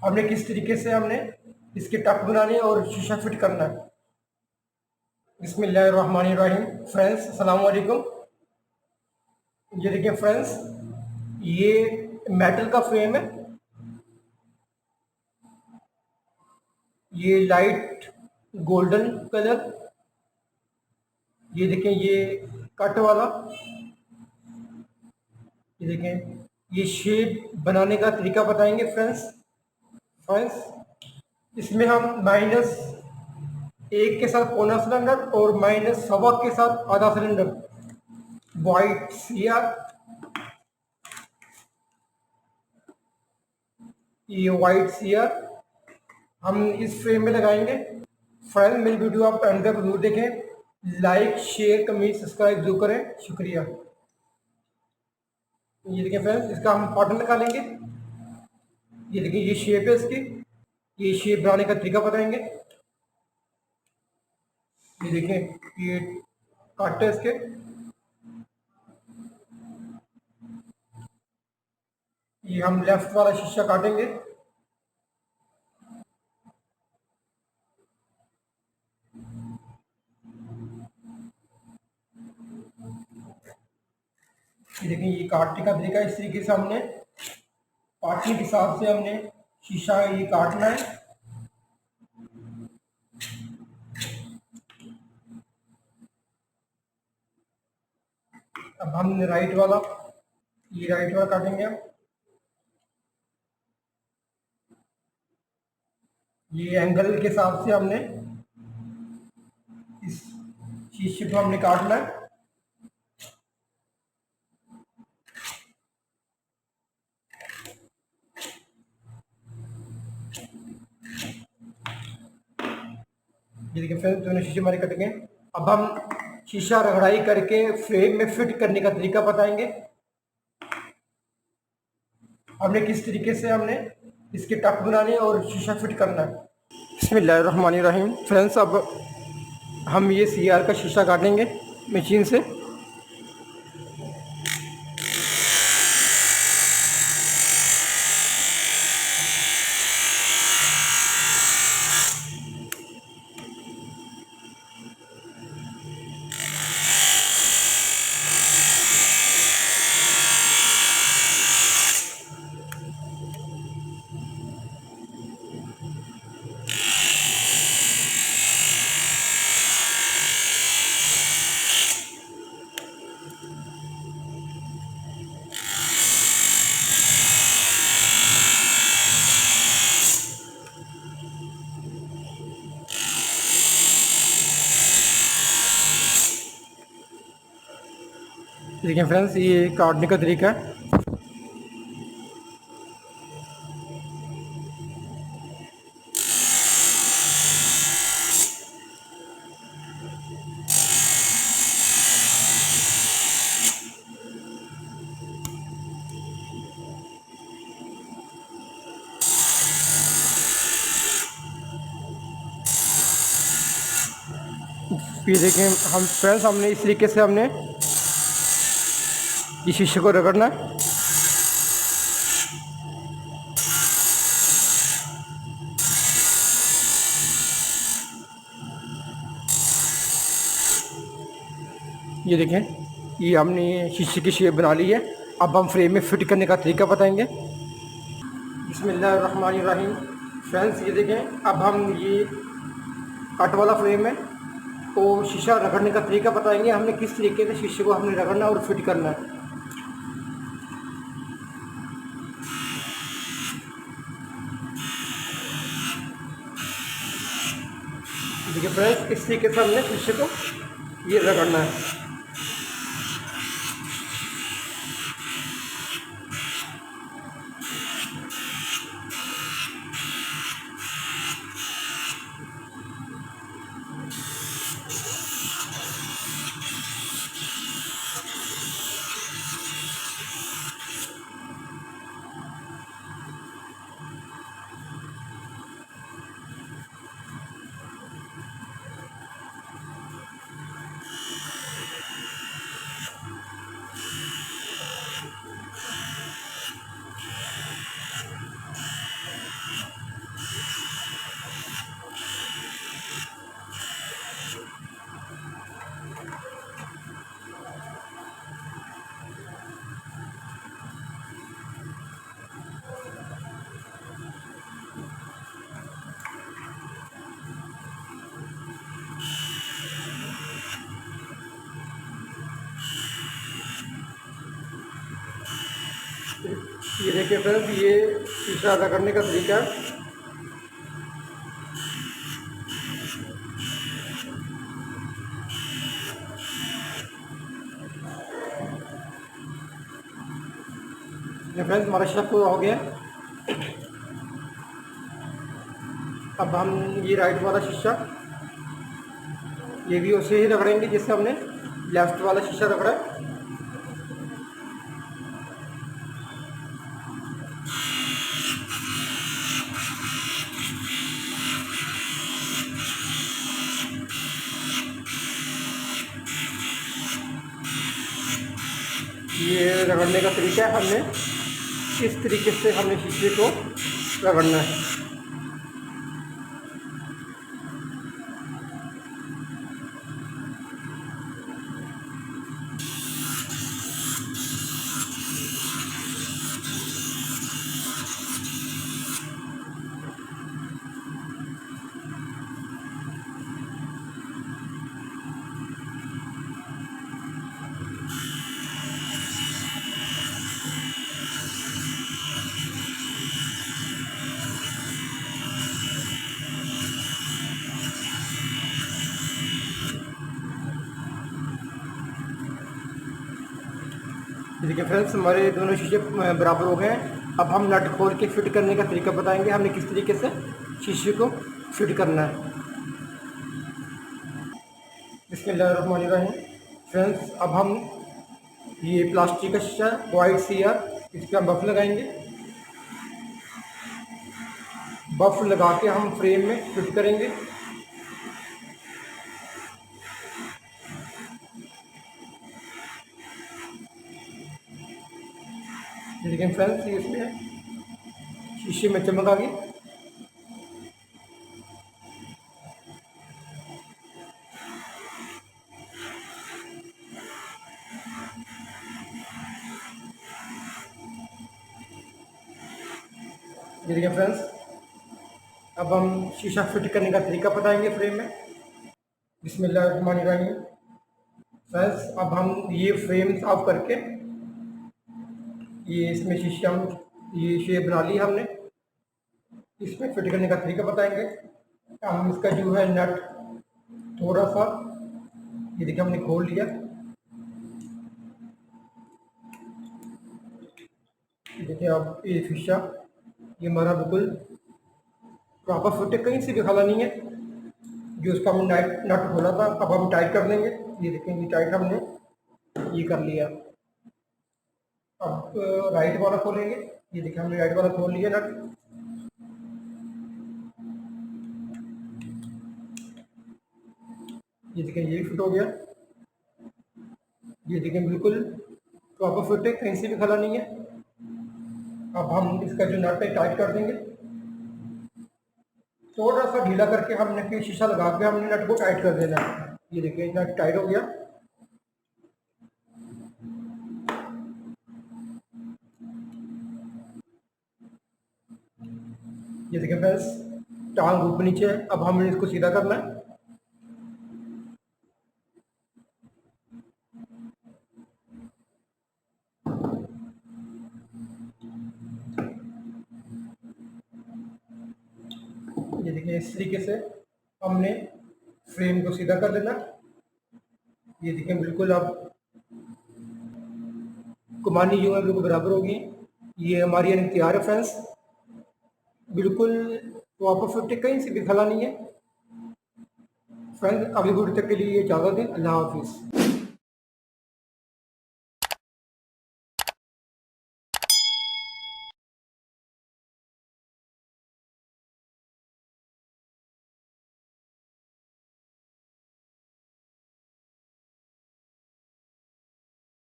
हमने किस तरीके से हमने इसके टक बनाने और शीशा फिट करना है। बिस्मिल्लाहिर्रहमानिर्रहीम। फ्रेंड्स अस्सलाम वालेकुम। ये देखिए फ्रेंड्स, ये मेटल का फ्रेम है। ये लाइट गोल्डन कलर, ये देखें ये कट वाला, ये देखें ये शेप बनाने का तरीका बताएंगे फ्रेंड्स इसमें हम -1 के साथ पौना सिलेंडर और -1.25 के साथ आधा सिलेंडर वाइट सीआर, ये वाइट सीआर हम इस फ्रेम में लगाएंगे। फ्रेंड मेरी वीडियो आप एंड तक जरूर देखें, लाइक शेयर कमेंट सब्सक्राइब जरूर करें, शुक्रिया। ये देखिए फ्रेंड्स, इसका हम पैटर्न निकालेंगे। ये देखिए ये शेप है इसकी, ये शेप बनाने का तरीका बताएंगे। ये देखें ये कट है इसके, ये हम लेफ्ट वाला शीशा काटेंगे। ये देखिए ये काटने का तरीका इस तरीके से हमने पार्टी के हिसाब से हमने शीशा ये काटना है। अब हम राइट वाला काटेंगे हम। ये एंगल के हिसाब से हमने इस शीशे को हमने काटना है। ये देखिए फ्रेंड्स, दोनों शीशे हमारे कट गए। अब हम शीशा रगड़ाई करके फ्रेम में फिट करने का तरीका बताएंगे। हमने किस तरीके से हमने इसके टक बनाने और शीशा फिट करना है। बिस्मिल्लाहिर्रहमानिर्रहीम। फ्रेंड्स अब हम ये सीआर का शीशा काटेंगे मशीन से। देखिए फ्रेंड्स, ये काटने का तरीका है। ये देखें हम फ्रेंड्स, हमने इस तरीके से हमने इस शीशे को रगड़ना है। ये देखें ये हमने शीशे की शेप बना ली है। अब हम फ्रेम में फिट करने का तरीका बताएंगे। बिस्मिल्लाहिर्रहमानिर्रहीम। फ्रेंड्स ये देखें, अब हम ये कट वाला फ्रेम है तो शीशा रगड़ने का तरीका बताएंगे। हमने किस तरीके से शीशे को हमने रगड़ना और फिट करना है। देखिए फ्रेंड्स, इस तरीके से हमने शीशे को ये रगड़ना है। ये देखिए फ्रेंड्स, ये शीशा अदा करने का तरीका है। ये फ्रेंड्स हमारा शीशा पूरा हो गया। अब हम ये राइट वाला शीशा ये भी उसे ही रगड़ेंगे जिससे हमने लेफ्ट वाला शीशा रगड़ा है। ये रगड़ने का तरीका है, हमने इस तरीके से हमने शीशे को रगड़ना है। देखिए फ्रेंड्स, हमारे दोनों शीशे बराबर हो गए हैं। अब हम नट खोल के फिट करने का तरीका बताएंगे, हमने किस तरीके से शीशे को फिट करना है। बिस्मिल्लाहिर्रहमानिर्रहीम। फ्रेंड्स, अब हम ये प्लास्टिक का शीशा वाइट सीआर, इस पर हम बफ लगाएंगे। बफ लगा के हम फ्रेम में फिट करेंगे। देखिए फ्रेंड्स, ये इसमें शीशे में चमक आ गई। देखिए फ्रेंड्स, अब हम शीशा फिट करने का तरीका बताएंगे फ्रेम में। बिस्मिल्लाहिर्रहमानिर्रहीम। फ्रेंड्स, अब हम ये फ्रेम साफ करके ये इसमें शीशा ये शेप बना ली हमने, इसमें फिट करने का तरीका बताएंगे। हम इसका जो है नट थोड़ा सा ये देखिए हमने खोल लिया। देखिए अब ये शीशा ये हमारा बिल्कुल प्रॉपर फिट है, कहीं से भी खला नहीं है। जो उसका हमने नट खोला था, अब हम टाइट कर देंगे। ये देखें, ये टाइट हमने ये कर लिया। अब राइट वाला खोलेंगे। ये देखिए हमने राइट वाला खोल लिया नट। ये देखें, ये फिट हो गया। ये देखें बिल्कुल प्रॉपर फिट है, कहीं से भी खला नहीं है। अब हम इसका जो नट है टाइट कर देंगे। थोड़ा सा ढीला करके हमने फिर शीशा लगा के हमने नट को टाइट कर देना है। ये देखिए नट टाइट हो गया। ये देखिए फ्रेंड्स, टांग ऊपर नीचे है। अब हमें इसको सीधा करना है। ये देखिए इस तरीके से हमने फ्रेम को सीधा कर देना। ये देखिए बिल्कुल अब कमानी जो है बिल्कुल बराबर होगी। ये हमारी यानी तैयार है फ्रेंड्स, बिल्कुल प्रॉपर फिट है, कहीं से भी खला नहीं है। फ्रेंड्स, अगली वीडियो तक के लिए इजाज़त दें। अल्लाह हाफिज़।